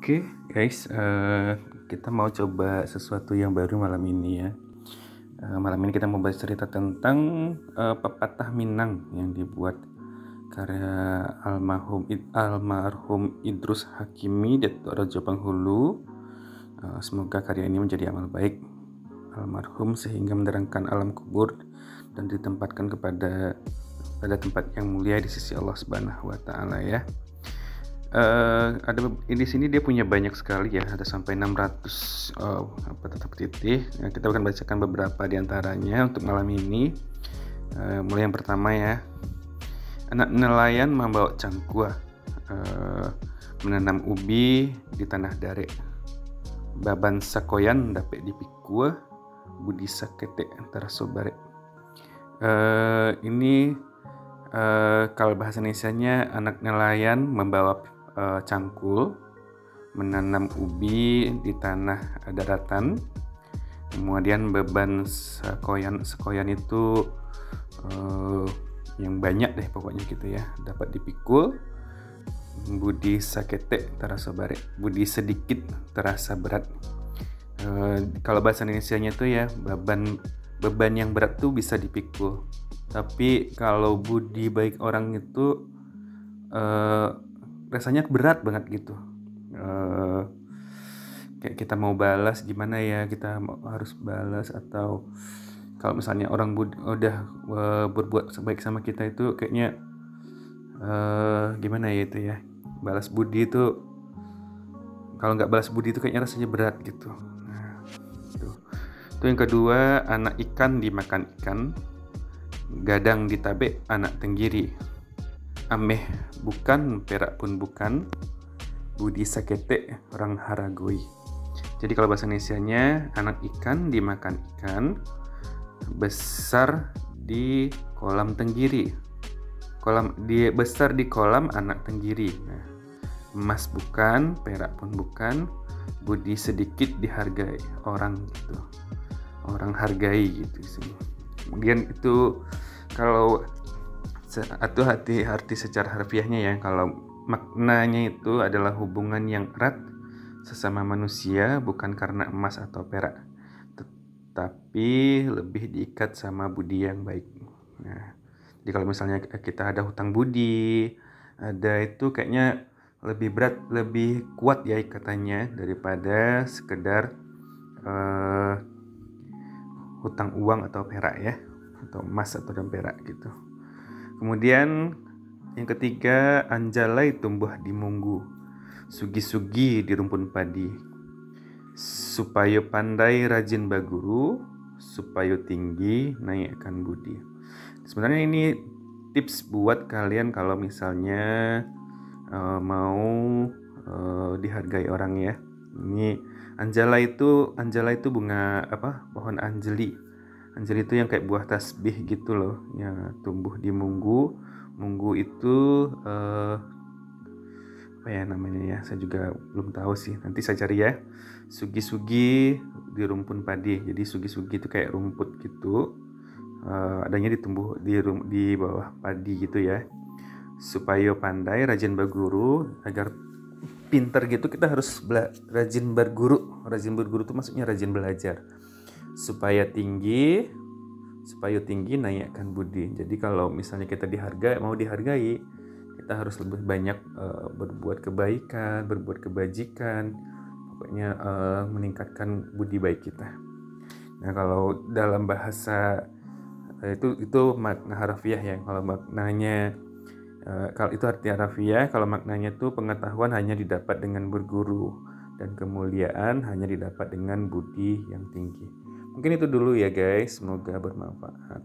Oke guys, kita mau coba sesuatu yang baru malam ini ya. Malam ini kita mau bahas cerita tentang pepatah Minang yang dibuat karya almarhum Idrus Hakimi Datuk Raja Penghulu. Semoga karya ini menjadi amal baik almarhum sehingga menerangkan alam kubur dan ditempatkan pada tempat yang mulia di sisi Allah Subhanahu wa taala ya. Di sini dia punya banyak sekali ya, ada sampai 600 titik. Kita akan bacakan beberapa di antaranya untuk malam ini. Mulai yang pertama ya. Anak nelayan membawa cangkua, menanam ubi di tanah dare. Baban sakoyan dapet dipikua, budi sakete antara sobare. Ini kalau bahasa Indonesianya, anak nelayan membawa cangkul, menanam ubi di tanah daratan. Kemudian beban sekoyan itu yang banyak deh pokoknya gitu ya, dapat dipikul. Budi sakete terasa bare, budi sedikit terasa berat. Kalau bahasa Indonesianya tuh ya, beban yang berat tuh bisa dipikul, tapi kalau budi baik orang itu rasanya berat banget gitu. Kayak kita mau balas gimana ya, kita harus balas, atau kalau misalnya orang udah berbuat baik sama kita itu kayaknya gimana ya itu ya, balas budi itu, kalau nggak balas budi itu kayaknya rasanya berat gitu. Nah, itu yang kedua, anak ikan dimakan ikan, gadang ditabe anak tenggiri. Ameh bukan, perak pun bukan, budi sakete orang haragoi. Jadi kalau bahasa Indonesianya, anak ikan dimakan ikan, besar di kolam tenggiri. Dia besar di kolam anak tenggiri. Nah, emas bukan, perak pun bukan, budi sedikit dihargai orang gitu. Orang hargai gitu sih. Kemudian itu kalau atau arti secara harfiahnya ya, kalau maknanya itu adalah hubungan yang erat sesama manusia, bukan karena emas atau perak, tetapi lebih diikat sama budi yang baik. Nah, jadi kalau misalnya kita ada hutang budi, ada itu kayaknya lebih berat, lebih kuat ya ikatannya daripada sekedar hutang uang atau perak ya, atau emas atau perak gitu. Kemudian yang ketiga, anjalai tumbuh di munggu, sugi-sugi di rumpun padi. Supaya pandai rajin baguru, supaya tinggi naikkan budi. Sebenarnya ini tips buat kalian kalau misalnya mau dihargai orang ya. Ini anjala itu bunga apa? Pohon anjeli. Anjali itu yang kayak buah tasbih gitu loh, yang tumbuh di munggu. Munggu itu apa ya namanya ya, saya juga belum tahu sih, nanti saya cari ya. Sugi-sugi di rumpun padi, jadi sugi-sugi itu kayak rumput gitu, adanya ditumbuh di bawah padi gitu ya. Supaya pandai rajin berguru, agar pinter gitu kita harus rajin berguru. Rajin berguru itu maksudnya rajin belajar. Supaya tinggi naikkan budi. Jadi kalau misalnya kita mau dihargai, kita harus lebih banyak berbuat kebaikan, berbuat kebajikan, pokoknya meningkatkan budi baik kita. Nah, kalau dalam bahasa itu makna harfiah ya. Kalau maknanya kalau itu arti harfiah, kalau maknanya itu pengetahuan hanya didapat dengan berguru, dan kemuliaan hanya didapat dengan budi yang tinggi. Mungkin itu dulu ya guys, semoga bermanfaat.